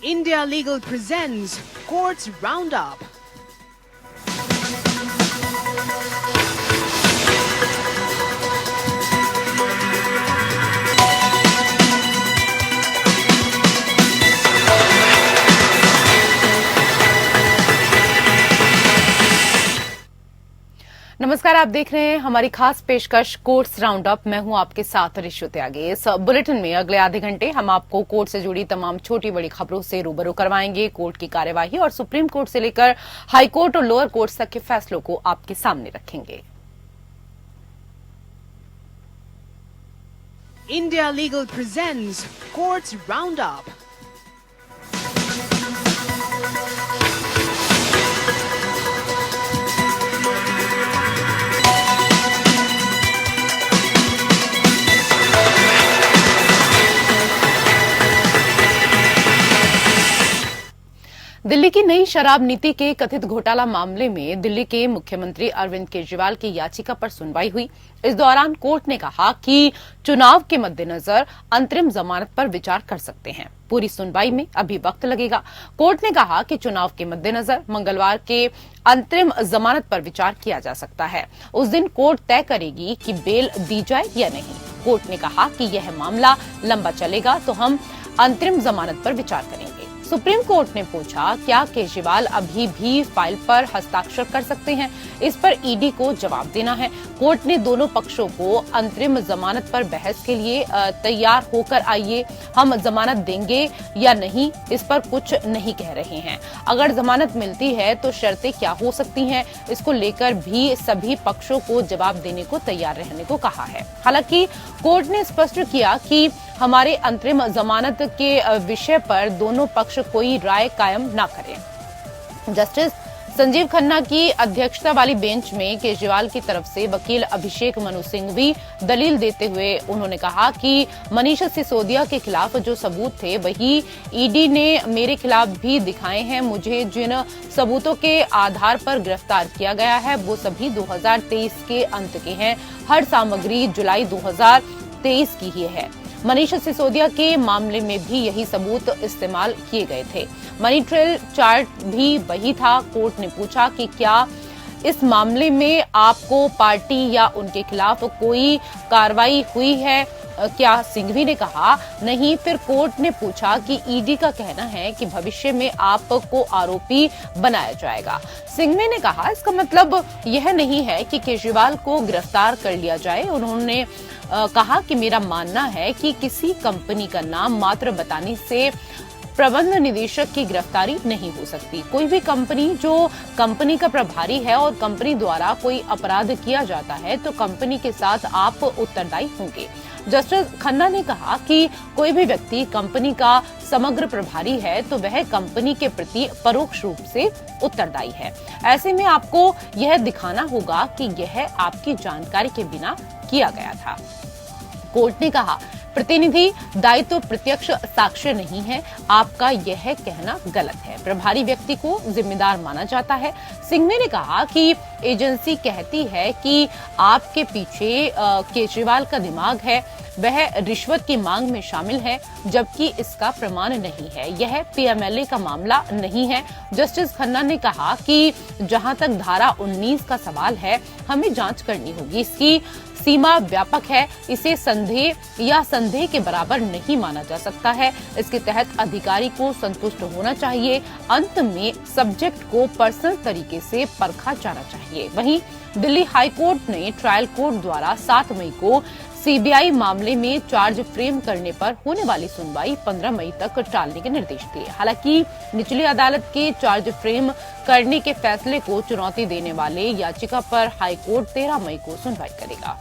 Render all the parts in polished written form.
India Legal presents Courts Roundup. नमस्कार, आप देख रहे हैं हमारी खास पेशकश कोर्ट्स राउंड अप। मैं हूं आपके साथ ऋषु त्यागी। इस बुलेटिन में अगले आधे घंटे हम आपको कोर्ट से जुड़ी तमाम छोटी बड़ी खबरों से रूबरू करवाएंगे। कोर्ट की कार्यवाही और सुप्रीम कोर्ट से लेकर हाई कोर्ट और लोअर कोर्ट तक के फैसलों को आपके सामने रखेंगे। India Legal presents Courts Roundup. Delhi की नई शराब नीति के कथित घोटाला मामले में दिल्ली के मुख्यमंत्री अरविंद केजरीवाल की याचिका पर सुनवाई हुई। इस दौरान कोर्ट ने कहा कि चुनाव के मद्देनजर अंतरिम जमानत पर विचार कर सकते हैं। पूरी सुनवाई में अभी वक्त लगेगा। कोर्ट ने कहा कि चुनाव के मद्देनजर मंगलवार के अंतरिम जमानत पर विचार किया जा सकता है। उस दिन कोर्ट तय करेगी कि बेल दी जाए या नहीं। कोर्ट ने कहा कि यह मामला लंबा चलेगा तो हम अंतरिम जमानत पर विचार करेंगे। सुप्रीम कोर्ट ने पूछा, क्या केजरीवाल अभी भी फाइल पर हस्ताक्षर कर सकते हैं? इस पर ईडी को जवाब देना है। कोर्ट ने दोनों पक्षों को अंतरिम जमानत पर बहस के लिए तैयार होकर आइए, हम जमानत देंगे या नहीं इस पर कुछ नहीं कह रहे हैं। अगर जमानत मिलती है तो शर्तें क्या हो सकती हैं, इसको लेकर भी सभी पक्षों को जवाब देने को तैयार रहने को कहा है। हालांकि कोर्ट ने स्पष्ट किया कि हमारे अंतरिम जमानत के विषय पर दोनों पक्ष कोई राय कायम न करें। जस्टिस संजीव खन्ना की अध्यक्षता वाली बेंच में केजरीवाल की तरफ से वकील अभिषेक मनु सिंघवी दलील देते हुए उन्होंने कहा कि मनीष सिसोदिया के खिलाफ जो सबूत थे वही ईडी ने मेरे खिलाफ भी दिखाए हैं। मुझे जिन सबूतों के आधार पर गिरफ्तार किया गया है वो सभी 2023 के अंत के हैं। हर सामग्री जुलाई 2023 की ही है। मनीष सिसोदिया के मामले में भी यही सबूत इस्तेमाल किए गए थे। मनी ट्रेल चार्ट भी वही था। कोर्ट ने पूछा कि क्या इस मामले में आपको पार्टी या उनके खिलाफ कोई कार्रवाई हुई है? क्या सिंघवी ने कहा नहीं। फिर कोर्ट ने पूछा कि ईडी का कहना है कि भविष्य में आपको आरोपी बनाया जाएगा। सिंघवी ने कहा इसका मतलब यह नहीं है कि केजरीवाल को गिरफ्तार कर लिया जाए। उन्होंने कहा कि मेरा मानना है कि किसी कंपनी का नाम मात्र बताने से प्रबंध निदेशक की गिरफ्तारी नहीं हो सकती। कोई भी कंपनी जो कंपनी का प्रभारी है और कंपनी द्वारा कोई अपराध किया जाता है तो कंपनी के साथ आप उत्तरदायी होंगे। जस्टिस खन्ना ने कहा कि कोई भी व्यक्ति कंपनी का समग्र प्रभारी है तो वह कंपनी के प्रति परोक्ष रूप से उत्तरदायी है। ऐसे में आपको यह दिखाना होगा कि यह आपकी जानकारी के बिना किया गया था। कोर्ट ने कहा प्रतिनिधि दायित्व प्रत्यक्ष साक्ष्य नहीं है। आपका यह कहना गलत है। प्रभारी व्यक्ति को जिम्मेदार माना जाता है। सिंघवी ने कहा कि एजेंसी कहती है कि आपके पीछे केजरीवाल का दिमाग है, वह रिश्वत की मांग में शामिल है, जबकि इसका प्रमाण नहीं है। यह पीएमएलए का मामला नहीं है। जस्टिस खन्ना ने कहा कि जहां तक धारा 19 का सवाल है, हमें जांच करनी होगी। इसकी सीमा व्यापक है। इसे संदेह या संदेह के बराबर नहीं माना जा सकता है। इसके तहत अधिकारी को संतुष्ट होना चाहिए। अंत में सब्जेक्ट को पर्सनल तरीके से परखा जाना चाहिए। वहीं दिल्ली हाई कोर्ट ने ट्रायल कोर्ट द्वारा 7 मई को सीबीआई मामले में चार्ज फ्रेम करने पर होने वाली सुनवाई 15 मई तक टालने के निर्देश दिए। हालांकि निचली अदालत के चार्ज फ्रेम करने के फैसले को चुनौती देने वाले याचिका पर हाई कोर्ट 13 मई को सुनवाई करेगा।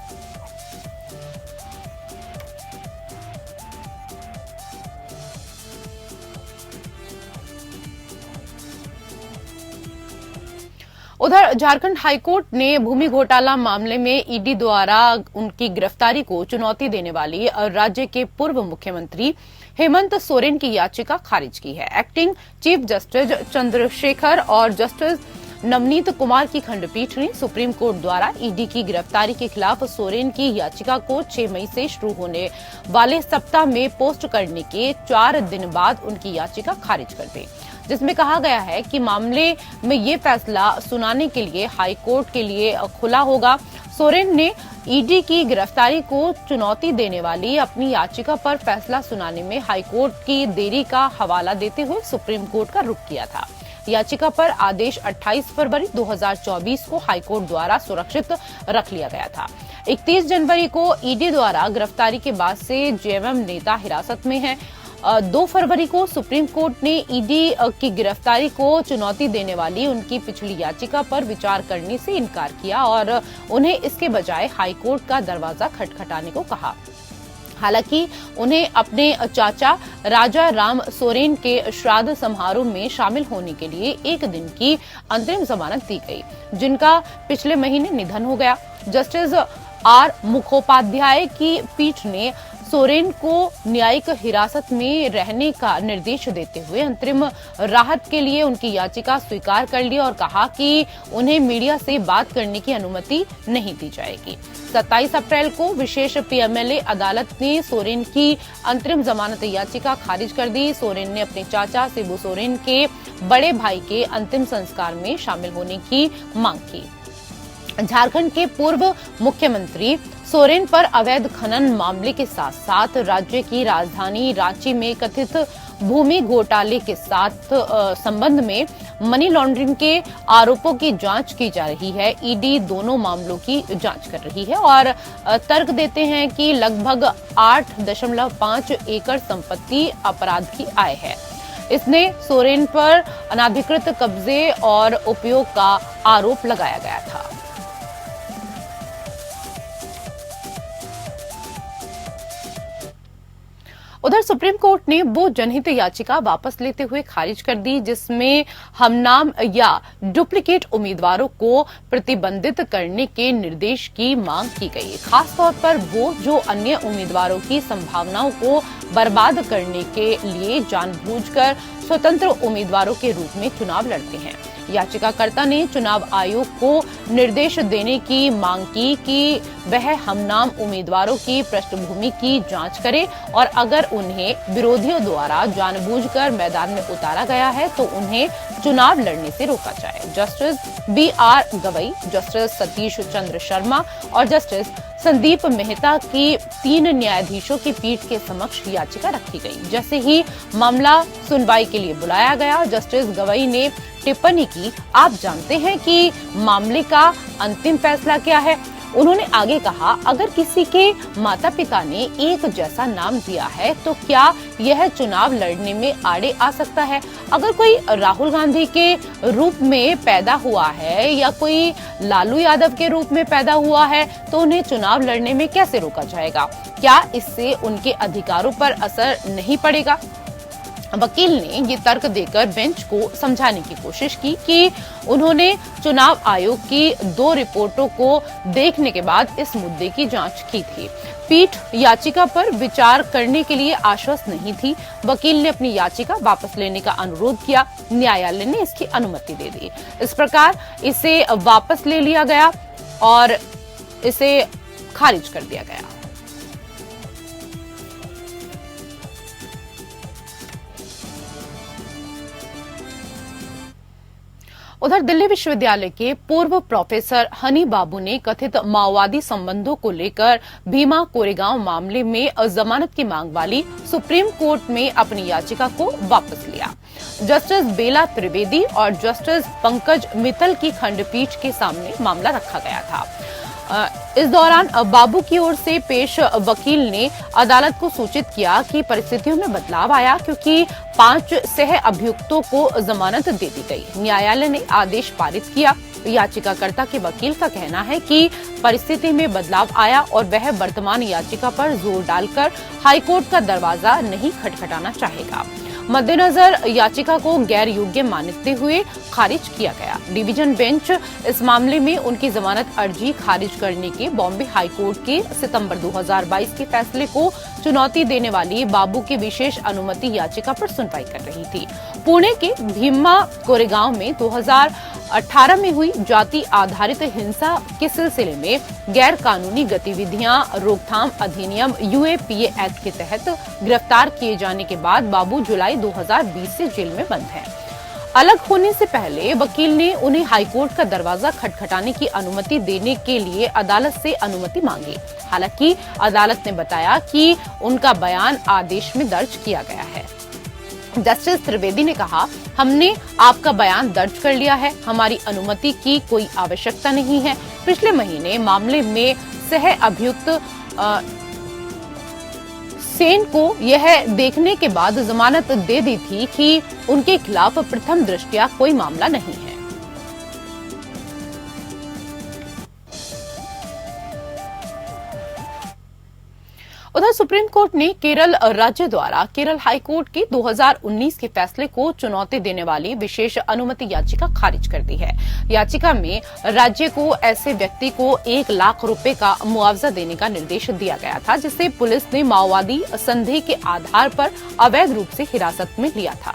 उधर झारखंड हाईकोर्ट ने भूमि घोटाला मामले में ईडी द्वारा उनकी गिरफ्तारी को चुनौती देने वाली राज्य के पूर्व मुख्यमंत्री हेमंत सोरेन की याचिका खारिज की है। एक्टिंग चीफ जस्टिस चंद्रशेखर और जस्टिस नवनीत कुमार की खंडपीठ ने सुप्रीम कोर्ट द्वारा ईडी की गिरफ्तारी के खिलाफ सोरेन की याचिका को 6 मई से शुरू होने वाले सप्ताह में पोस्ट करने के 4 दिन बाद उनकी याचिका खारिज कर दी, जिसमें कहा गया है कि मामले में ये फैसला सुनाने के लिए हाई कोर्ट के लिए खुला होगा। सोरेन ने ईडी की गिरफ्तारी को चुनौती देने वाली अपनी याचिका पर फैसला सुनाने में हाई कोर्ट की देरी का हवाला देते हुए सुप्रीम कोर्ट का रुख किया था। याचिका पर आदेश 28 फरवरी 2024 को हाई कोर्ट द्वारा सुरक्षित रख लिया गया था। 31 जनवरी को ईडी द्वारा गिरफ्तारी के बाद से जेएमएम नेता हिरासत में हैं। 2 फरवरी को सुप्रीम कोर्ट ने ईडी की गिरफ्तारी को चुनौती देने वाली उनकी पिछली याचिका पर विचार करने से इनकार किया और उन्हें इसके बजाय हाई कोर्ट का दरवाजा खटखटाने को कहा। हालांकि उन्हें अपने चाचा राजा राम सोरेन के श्राद्ध समारोह में शामिल होने के लिए 1 दिन की अंतरिम जमानत दी गई, जिनका पिछले महीने निधन हो गया। जस्टिस आर मुखोपाध्याय की पीठ ने सोरेन को न्यायिक हिरासत में रहने का निर्देश देते हुए अंतरिम राहत के लिए उनकी याचिका स्वीकार कर ली और कहा कि उन्हें मीडिया से बात करने की अनुमति नहीं दी जाएगी। 27 अप्रैल को विशेष पीएमएलए अदालत ने सोरेन की अंतरिम जमानत याचिका खारिज कर दी। सोरेन ने अपने चाचा शिबू सोरेन के बड़े भाई के अंतिम संस्कार में शामिल होने की मांग की। झारखंड के पूर्व मुख्यमंत्री सोरेन पर अवैध खनन मामले के साथ साथ राज्य की राजधानी रांची में कथित भूमि घोटाले के साथ संबंध में मनी लॉन्ड्रिंग के आरोपों की जांच की जा रही है। ईडी दोनों मामलों की जांच कर रही है और तर्क देते हैं कि लगभग 8.5 एकड़ संपत्ति अपराध की आय है। इसने सोरेन पर अनाधिकृत कब्जे और उपयोग का आरोप लगाया गया था। उधर सुप्रीम कोर्ट ने वो जनहित याचिका वापस लेते हुए खारिज कर दी, जिसमें हमनाम या डुप्लीकेट उम्मीदवारों को प्रतिबंधित करने के निर्देश की मांग की गई। खास तौर पर वो जो अन्य उम्मीदवारों की संभावनाओं को बर्बाद करने के लिए जानबूझकर स्वतंत्र उम्मीदवारों के रूप में चुनाव लड़ते हैं। याचिकाकर्ता ने चुनाव आयोग को निर्देश देने की मांग की कि वह हमनाम उम्मीदवारों की पृष्ठभूमि की जांच करे और अगर उन्हें विरोधियों द्वारा जानबूझकर मैदान में उतारा गया है तो उन्हें चुनाव लड़ने से रोका जाए। Justice BR Gavai, justice Satish Chandra Sharma और जस्टिस संदीप मेहता की 3 न्यायाधीशों की पीठ के समक्ष याचिका रखी गई। जैसे ही मामला सुनवाई के लिए बुलाया गया, जस्टिस गवई ने टिप्पणी की, आप जानते हैं कि मामले का अंतिम फैसला क्या है। उन्होंने आगे कहा, अगर किसी के माता पिता ने एक जैसा नाम दिया है तो क्या यह चुनाव लड़ने में आड़े आ सकता है? अगर कोई राहुल गांधी के रूप में पैदा हुआ है या कोई लालू यादव के रूप में पैदा हुआ है तो उन्हें चुनाव लड़ने में कैसे रोका जाएगा? क्या इससे उनके अधिकारों पर असर नहीं पड़ेगा? वकील ने ये तर्क देकर बेंच को समझाने की कोशिश की कि उन्होंने चुनाव आयोग की 2 रिपोर्टों को देखने के बाद इस मुद्दे की जांच की थी। पीठ याचिका पर विचार करने के लिए आश्वस्त नहीं थी। वकील ने अपनी याचिका वापस लेने का अनुरोध किया। न्यायालय ने इसकी अनुमति दे दी। इस प्रकार इसे वापस ले लिया गया और इसे खारिज कर दिया गया। उधर दिल्ली विश्वविद्यालय के पूर्व प्रोफेसर हनी बाबू ने कथित माओवादी संबंधों को लेकर भीमा कोरेगांव मामले में जमानत की मांग वाली सुप्रीम कोर्ट में अपनी याचिका को वापस लिया। जस्टिस बेला त्रिवेदी और जस्टिस पंकज मित्तल की खंडपीठ के सामने मामला रखा गया था। इस दौरान बाबू की ओर से पेश वकील ने अदालत को सूचित किया कि परिस्थितियों में बदलाव आया क्योंकि 5 सह अभियुक्तों को जमानत दे दी गई। न्यायालय ने आदेश पारित किया। याचिकाकर्ता के वकील का कहना है कि परिस्थिति में बदलाव आया और वह वर्तमान याचिका पर जोर डालकर हाईकोर्ट का दरवाजा नहीं खटखटाना चाहेगा। मद्देनजर याचिका को गैर योग्य मानते हुए खारिज किया गया। डिवीजन बेंच इस मामले में उनकी जमानत अर्जी खारिज करने के बॉम्बे हाई कोर्ट के सितंबर 2022 के फैसले को चुनौती देने वाली बाबू की विशेष अनुमति याचिका पर सुनवाई कर रही थी। पुणे के भीमा कोरेगांव में 2018 में हुई जाति आधारित हिंसा के सिलसिले में गैर कानूनी गतिविधियां रोकथाम अधिनियम यूएपीए एक्ट के तहत गिरफ्तार किए जाने के बाद बाबू जुलाई 2020 से जेल में बंद हैं। अलग होने से पहले वकील ने उन्हें हाईकोर्ट का दरवाजा खटखटाने की अनुमति देने के लिए अदालत से अनुमति मांगी। हालांकि अदालत ने बताया कि उनका बयान आदेश में दर्ज किया गया है। जस्टिस त्रिवेदी ने कहा, हमने आपका बयान दर्ज कर लिया है, हमारी अनुमति की कोई आवश्यकता नहीं है। पिछले महीने मामले में सह अभियुक्त सेन को यह देखने के बाद जमानत दे दी थी कि उनके खिलाफ प्रथम दृष्टया कोई मामला नहीं है। उधर सुप्रीम कोर्ट ने केरल राज्य द्वारा केरल हाईकोर्ट के 2019 के फैसले को चुनौती देने वाली विशेष अनुमति याचिका खारिज कर दी है। याचिका में राज्य को ऐसे व्यक्ति को 1 लाख रुपए का मुआवजा देने का निर्देश दिया गया था, जिसे पुलिस ने माओवादी संदेह के आधार पर अवैध रूप से हिरासत में लिया था।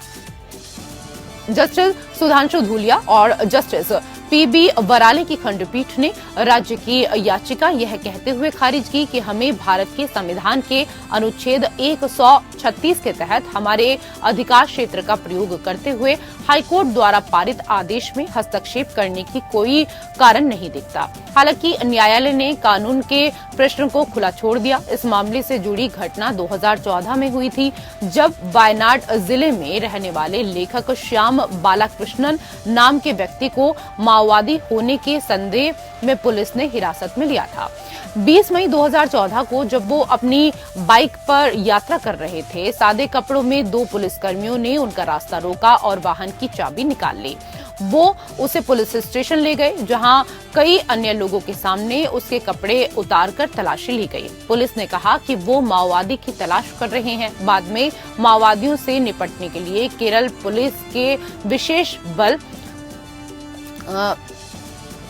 जस्टिस सुधांशु धूलिया और जस्टिस पीबी वराले की खंडपीठ ने राज्य की याचिका यह कहते हुए खारिज की कि हमें भारत के संविधान के अनुच्छेद 136 के तहत हमारे अधिकार क्षेत्र का प्रयोग करते हुए हाईकोर्ट द्वारा पारित आदेश में हस्तक्षेप करने की कोई कारण नहीं दिखता। हालांकि न्यायालय ने कानून के प्रश्न को खुला छोड़ दिया। इस मामले से जुड़ी घटना 2014 में हुई थी, जब वायनाड जिले में रहने वाले लेखक श्याम बालाकृष्णन नाम के व्यक्ति को माओवादी होने के संदेह में पुलिस ने हिरासत में लिया था। 20 मई 2014 को जब वो अपनी बाइक पर यात्रा कर रहे थे, सादे कपड़ों में 2 पुलिसकर्मियों ने उनका रास्ता रोका और वाहन की चाबी निकाल ली। वो उसे पुलिस स्टेशन ले गए, जहां कई अन्य लोगों के सामने उसके कपड़े उतारकर तलाशी ली गई। पुलिस ने कहा कि वो माओवादी की तलाश कर रहे हैं। बाद में माओवादियों से निपटने के लिए केरल पुलिस के विशेष बल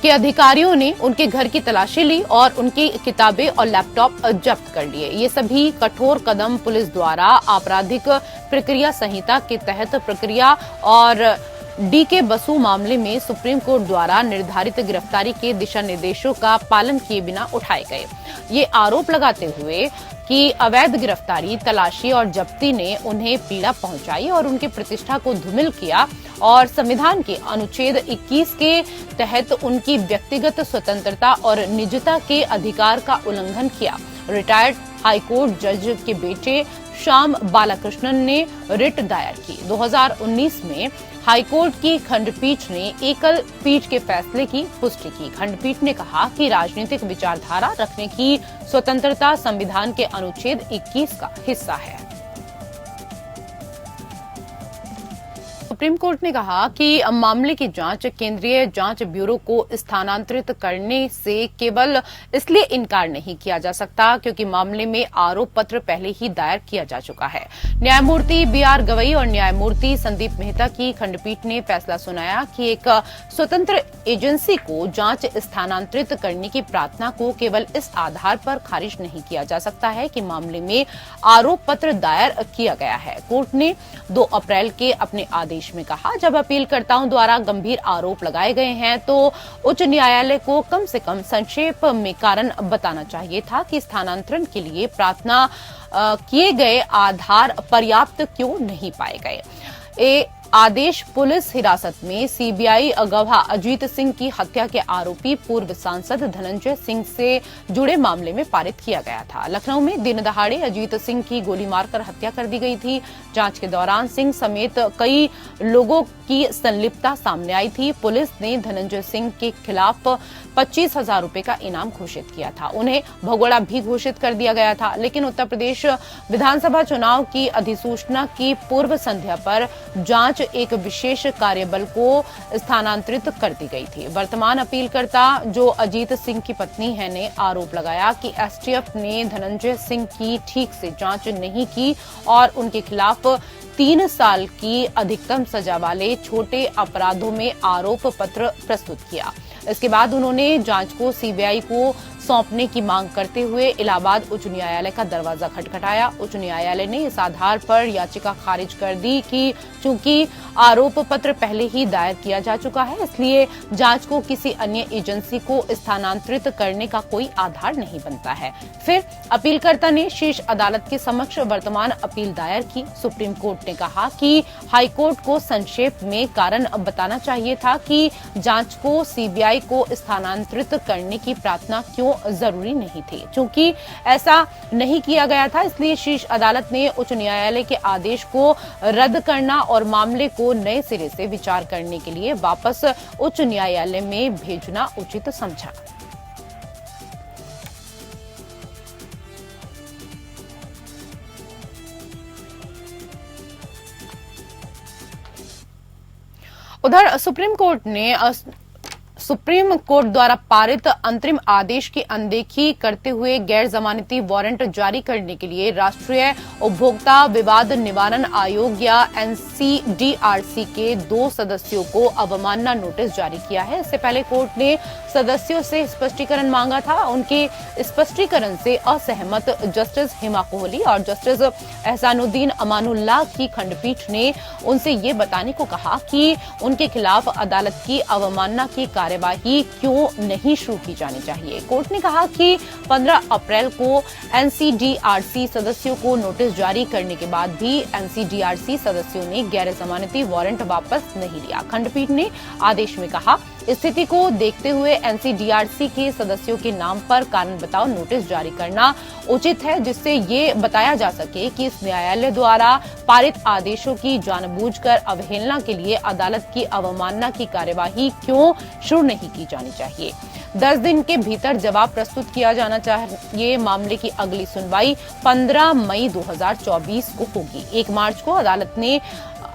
के अधिकारियों ने उनके घर की तलाशी ली और उनकी किताबें और लैपटॉप जब्त कर लिए। ये सभी कठोर कदम पुलिस द्वारा आपराधिक प्रक्रिया संहिता के तहत प्रक्रिया और डीके बसु मामले में सुप्रीम कोर्ट द्वारा निर्धारित गिरफ्तारी के दिशा निर्देशों का पालन किए बिना उठाए गए। ये आरोप लगाते हुए कि अवैध गिरफ्तारी, तलाशी और जब्ती ने उन्हें पीड़ा पहुंचाई और उनकी प्रतिष्ठा को धूमिल किया और संविधान के अनुच्छेद 21 के तहत उनकी व्यक्तिगत स्वतंत्रता और निजता के अधिकार का उल्लंघन किया। रिटायर्ड हाईकोर्ट जज के बेटे श्याम बालाकृष्णन ने रिट दायर की। 2019 में हाईकोर्ट की खंडपीठ ने एकल पीठ के फैसले की पुष्टि की। खंडपीठ ने कहा कि राजनीतिक विचारधारा रखने की स्वतंत्रता संविधान के अनुच्छेद 21 का हिस्सा है। सुप्रीम कोर्ट ने कहा कि मामले की जांच केंद्रीय जांच ब्यूरो को स्थानांतरित करने से केवल इसलिए इनकार नहीं किया जा सकता क्योंकि मामले में आरोप पत्र पहले ही दायर किया जा चुका है। न्यायमूर्ति बीआर गवई और न्यायमूर्ति संदीप मेहता की खंडपीठ ने फैसला सुनाया कि एक स्वतंत्र एजेंसी को जांच स्थानांतरित करने की प्रार्थना को केवल इस आधार पर खारिज नहीं किया जा सकता है कि मामले में आरोप पत्र दायर किया गया है। कोर्ट ने 2 अप्रैल के अपने आदेश में कहा, जब अपीलकर्ताओं द्वारा गंभीर आरोप लगाए गए हैं तो उच्च न्यायालय को कम से कम संक्षेप में कारण बताना चाहिए था कि स्थानांतरण के लिए प्रार्थना किए गए आधार पर्याप्त क्यों नहीं पाए गए। आदेश पुलिस हिरासत में सीबीआई गवाह अजीत सिंह की हत्या के आरोपी पूर्व सांसद धनंजय सिंह से जुड़े मामले में पारित किया गया था। लखनऊ में दिन दहाड़े अजीत सिंह की गोली मारकर हत्या कर दी गई थी। जांच के दौरान सिंह समेत कई लोगों की संलिप्तता सामने आई थी। पुलिस ने धनंजय सिंह के खिलाफ 25,000 रुपए का इनाम घोषित किया था। उन्हें भगोड़ा भी घोषित कर दिया गया था, लेकिन उत्तर प्रदेश विधानसभा चुनाव की अधिसूचना की पूर्व संध्या पर जांच एक विशेष कार्यबल को स्थानांतरित कर दी गई थी। वर्तमान अपीलकर्ता जो अजीत सिंह की पत्नी है ने आरोप लगाया कि एसटीएफ ने धनंजय सिंह की ठीक से जांच नहीं की और उनके खिलाफ 3 साल की अधिकतम सजा वाले छोटे अपराधों में आरोप पत्र प्रस्तुत किया। इसके बाद उन्होंने जांच को सीबीआई को सौंपने की मांग करते हुए इलाहाबाद उच्च न्यायालय का दरवाजा खटखटाया। उच्च न्यायालय ने इस आधार पर याचिका खारिज कर दी कि चूंकि आरोप पत्र पहले ही दायर किया जा चुका है, इसलिए जांच को किसी अन्य एजेंसी को स्थानांतरित करने का कोई आधार नहीं बनता है। फिर अपीलकर्ता ने शीर्ष अदालत के समक्ष वर्तमान अपील दायर की। सुप्रीम कोर्ट ने कहा कि हाईकोर्ट को संक्षेप में कारण बताना चाहिए था कि जांच को सीबीआई को स्थानांतरित करने की प्रार्थना क्यों जरूरी नहीं थी। चूंकि ऐसा नहीं किया गया था, इसलिए शीर्ष अदालत ने उच्च न्यायालय के आदेश को रद्द करना और मामले को नए सिरे से विचार करने के लिए वापस उच्च न्यायालय में भेजना उचित समझा। उधर सुप्रीम कोर्ट द्वारा पारित अंतरिम आदेश की अनदेखी करते हुए गैर जमानती वारंट जारी करने के लिए राष्ट्रीय उपभोक्ता विवाद निवारण आयोग या एनसीडीआरसी के 2 सदस्यों को अवमानना नोटिस जारी किया है। इससे पहले कोर्ट ने सदस्यों से स्पष्टीकरण मांगा था। उनके स्पष्टीकरण से असहमत जस्टिस हिमा कोहली और जस्टिस एहसानुद्दीन अमानुल्लाह की खंडपीठ ने उनसे ये बताने को कहा कि उनके खिलाफ अदालत की अवमानना की कार्यवाही क्यों नहीं शुरू की जानी चाहिए। कोर्ट ने कहा कि 15 अप्रैल को एनसीडीआरसी सदस्यों को नोटिस जारी करने के बाद भी एनसीडीआरसी सदस्यों ने गैर जमानती वारंट वापस नहीं लिया। खंडपीठ ने आदेश में कहा, स्थिति को देखते हुए एनसीडीआरसी के सदस्यों के नाम पर कारण बताओ नोटिस जारी करना उचित है, जिससे ये बताया जा सके कि इस न्यायालय द्वारा पारित आदेशों की जानबूझकर अवहेलना के लिए अदालत की अवमानना की कार्यवाही क्यों शुरू नहीं की जानी चाहिए। 10 दिन के भीतर जवाब प्रस्तुत किया जाना चाहिए। मामले की अगली सुनवाई 15 मई 2024 को होगी। 1 मार्च को अदालत ने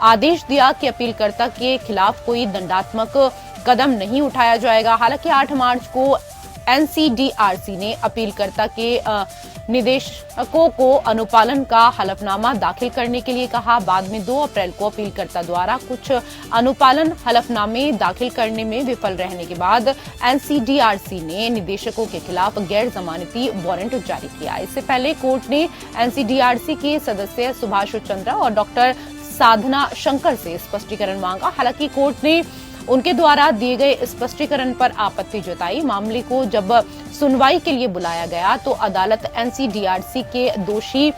आदेश दिया कि अपीलकर्ता के खिलाफ कोई दंडात्मक कदम नहीं उठाया जाएगा। हालांकि 8 मार्च को एनसीडीआरसी ने अपीलकर्ता के निदेशकों को अनुपालन का हलफनामा दाखिल करने के लिए कहा। बाद में 2 अप्रैल को अपीलकर्ता द्वारा कुछ अनुपालन हलफनामे दाखिल करने में विफल रहने के बाद एनसीडीआरसी ने निदेशकों के खिलाफ गैर जमानती वारंट जारी किया। इससे पहले कोर्ट ने एनसीडीआरसी के सदस्य सुभाष चंद्रा और डॉक्टर साधना शंकर से स्पष्टीकरण मांगा। हालांकि कोर्ट ने उनके द्वारा दिए गए स्पष्टीकरण पर आपत्ति जताई। मामले को जब सुनवाई के लिए बुलाया गया तो अदालत एनसीडीआरसी के दोषी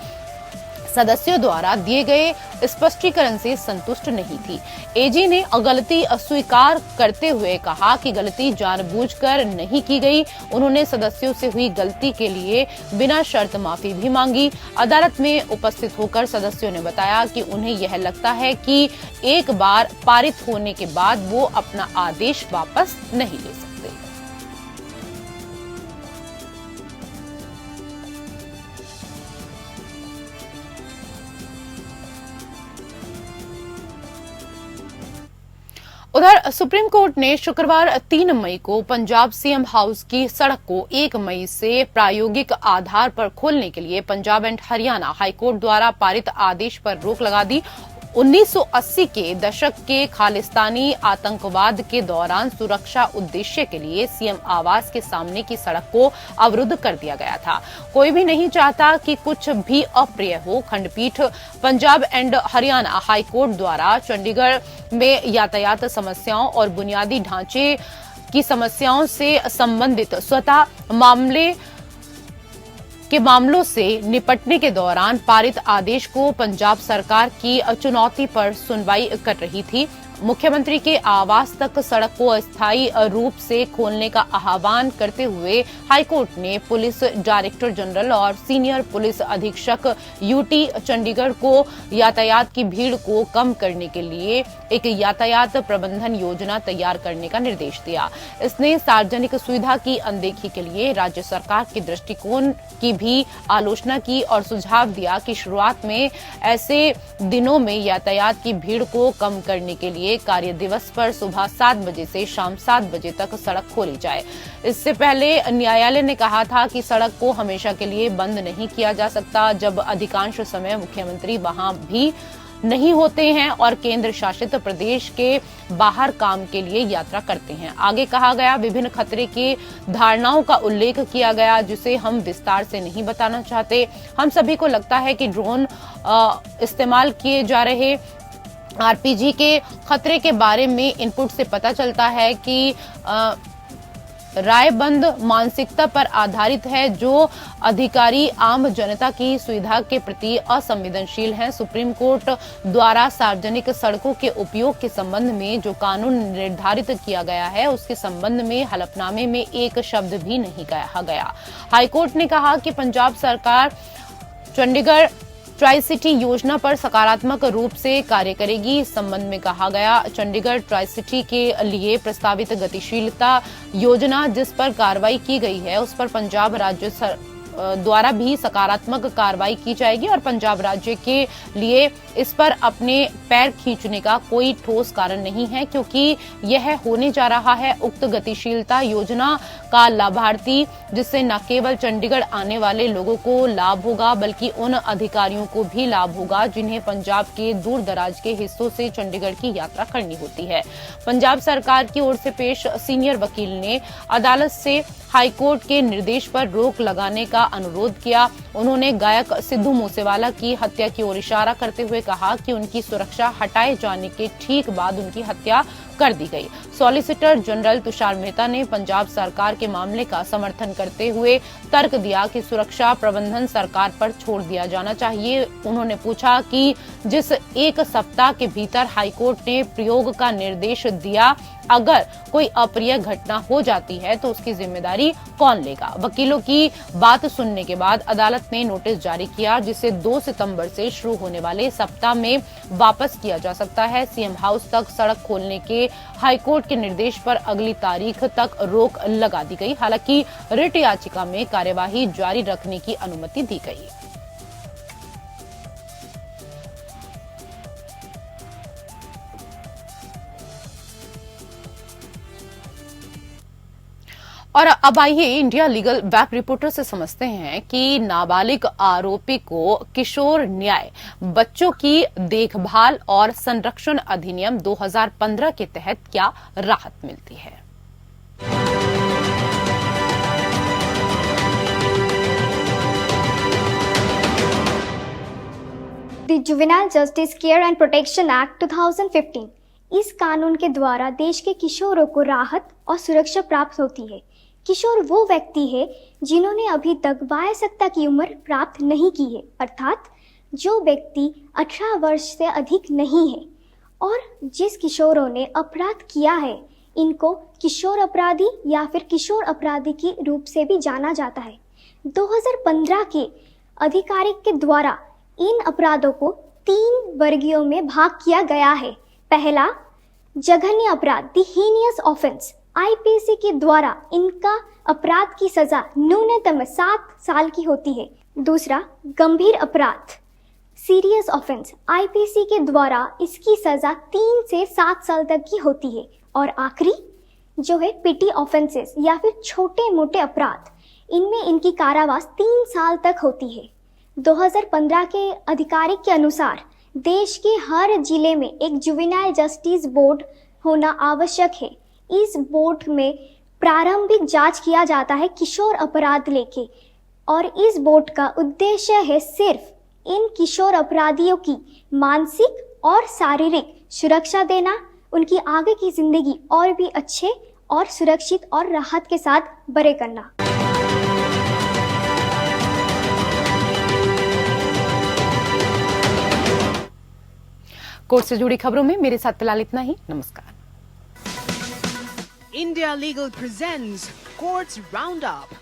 सदस्यों द्वारा दिए गए स्पष्टीकरण से संतुष्ट नहीं थी। एजी ने गलती अस्वीकार करते हुए कहा कि गलती जानबूझकर नहीं की गई। उन्होंने सदस्यों से हुई गलती के लिए बिना शर्त माफी भी मांगी। अदालत में उपस्थित होकर सदस्यों ने बताया कि उन्हें यह लगता है कि एक बार पारित होने के बाद वो अपना आदेश वापस नहीं ले सकते। उधर सुप्रीम कोर्ट ने शुक्रवार 3 मई को पंजाब सीएम हाउस की सड़क को 1 मई से प्रायोगिक आधार पर खोलने के लिए पंजाब एंड हरियाणा हाईकोर्ट द्वारा पारित आदेश पर रोक लगा दी। 1980 के दशक के खालिस्तानी आतंकवाद के दौरान सुरक्षा उद्देश्य के लिए सीएम आवास के सामने की सड़क को अवरुद्ध कर दिया गया था। कोई भी नहीं चाहता कि कुछ भी अप्रिय हो। खंडपीठ पंजाब एंड हरियाणा हाईकोर्ट द्वारा चंडीगढ़ में यातायात समस्याओं और बुनियादी ढांचे की समस्याओं से संबंधित स्वतः मामलों से निपटने के दौरान पारित आदेश को पंजाब सरकार की चुनौती पर सुनवाई कर रही थी। मुख्यमंत्री के आवास तक सड़क को अस्थायी रूप से खोलने का आह्वान करते हुए हाईकोर्ट ने पुलिस डायरेक्टर जनरल और सीनियर पुलिस अधीक्षक यूटी चंडीगढ़ को यातायात की भीड़ को कम करने के लिए एक यातायात प्रबंधन योजना तैयार करने का निर्देश दिया। इसने सार्वजनिक सुविधा की अनदेखी के लिए राज्य सरकार के दृष्टिकोण की भी आलोचना की और सुझाव दिया कि शुरुआत में ऐसे दिनों में यातायात की भीड़ को कम करने के लिए कार्य दिवस पर सुबह 7 बजे से शाम 7 बजे तक सड़क खोली जाए। इससे पहले न्यायालय ने कहा था कि सड़क को हमेशा के लिए बंद नहीं किया जा सकता, जब अधिकांश समय मुख्यमंत्री वहां भी नहीं होते हैं और केंद्र शासित प्रदेश के बाहर काम के लिए यात्रा करते हैं। आगे कहा गया, विभिन्न खतरे की धारणाओं का उल्लेख किया गया जिसे हम विस्तार से नहीं बताना चाहते। हम सभी को लगता है कि ड्रोन इस्तेमाल किए जा रहे आरपीजी के खतरे के बारे में इनपुट से पता चलता है कि रायबंद मानसिकता पर आधारित है, जो अधिकारी आम जनता की सुविधा के प्रति असंवेदनशील हैं। सुप्रीम कोर्ट द्वारा सार्वजनिक सड़कों के उपयोग के संबंध में जो कानून निर्धारित किया गया है, उसके संबंध में हलफनामे में एक शब्द भी नहीं कहा गया। हाईकोर्ट ने कहा कि पंजाब सरकार चंडीगढ़ ट्राई सिटी योजना पर सकारात्मक रूप से कार्य करेगी। इस संबंध में कहा गया, चंडीगढ़ ट्राई सिटी के लिए प्रस्तावित गतिशीलता योजना जिस पर कार्रवाई की गई है, उस पर पंजाब राज्य द्वारा भी सकारात्मक कार्रवाई की जाएगी और पंजाब राज्य के लिए इस पर अपने पैर खींचने का कोई ठोस कारण नहीं है, क्योंकि यह होने जा रहा है उक्त गतिशीलता योजना का लाभार्थी, जिससे न केवल चंडीगढ़ आने वाले लोगों को लाभ होगा बल्कि उन अधिकारियों को भी लाभ होगा जिन्हें पंजाब के दूर दराज के हिस्सों से चंडीगढ़ की यात्रा करनी होती है। पंजाब सरकार की ओर से पेश सीनियर वकील ने अदालत से हाईकोर्ट के निर्देश पर रोक लगाने का अनुरोध किया। उन्होंने गायक सिद्धू मूसेवाला की हत्या की ओर इशारा करते हुए कहा कि उनकी सुरक्षा हटाए जाने के ठीक बाद उनकी हत्या कर दी गई। सॉलिसिटर जनरल तुषार मेहता ने पंजाब सरकार के मामले का समर्थन करते हुए तर्क दिया कि सुरक्षा प्रबंधन सरकार पर छोड़ दिया जाना चाहिए। उन्होंने पूछा कि जिस एक सप्ताह के भीतर हाईकोर्ट ने प्रयोग का निर्देश दिया, अगर कोई अप्रिय घटना हो जाती है तो उसकी जिम्मेदारी कौन लेगा। वकीलों की बात सुनने के बाद अदालत ने नोटिस जारी किया, जिसे 2 सितंबर से शुरू होने वाले सप्ताह में वापस किया जा सकता है। सीएम हाउस तक सड़क खोलने के हाईकोर्ट के निर्देश पर अगली तारीख तक रोक लगा दी गई। हालांकि रिट याचिका में कार्यवाही जारी रखने की अनुमति दी गई। और अब आइए इंडिया लीगल वेब रिपोर्टर से समझते हैं कि नाबालिग आरोपी को किशोर न्याय, बच्चों की देखभाल और संरक्षण अधिनियम 2015 के तहत क्या राहत मिलती है। The juvenile justice care and protection act 2015, इस कानून के द्वारा देश के किशोरों को राहत और सुरक्षा प्राप्त होती है। किशोर वो व्यक्ति है जिन्होंने अभी तक वयस्कता की उम्र प्राप्त नहीं की है, अर्थात जो व्यक्ति 18 वर्ष से अधिक नहीं है। और जिस किशोरों ने अपराध किया है, इनको किशोर अपराधी या फिर किशोर अपराधी के रूप से भी जाना जाता है। 2015 के अधिकारी के द्वारा इन अपराधों को 3 वर्गीयों में भाग किया गया है। पहला, जघन्य अपराध, द हीनियस ऑफेंस। आईपीसी के द्वारा इनका अपराध की सजा न्यूनतम 7 साल की होती है। दूसरा, गंभीर अपराध, सीरियस ऑफेंस। आईपीसी के द्वारा इसकी सजा 3 से 7 साल तक की होती है। और आखिरी जो है पिटी ऑफेंसेस या फिर छोटे मोटे अपराध, इनमें इनकी कारावास 3 साल तक होती है। 2015 के अधिकारी के अनुसार देश के हर जिले में एक जुवेनाइल जस्टिस बोर्ड होना आवश्यक है। इस बोर्ड में प्रारंभिक जांच किया जाता है किशोर अपराध लेके, और इस बोर्ड का उद्देश्य है सिर्फ इन किशोर अपराधियों की मानसिक और शारीरिक सुरक्षा देना, उनकी आगे की जिंदगी और भी अच्छे और सुरक्षित और राहत के साथ बड़े करना। कोर्ट से जुड़ी खबरों में मेरे साथ फिलहाल इतना ही। नमस्कार। India Legal presents Courts Roundup.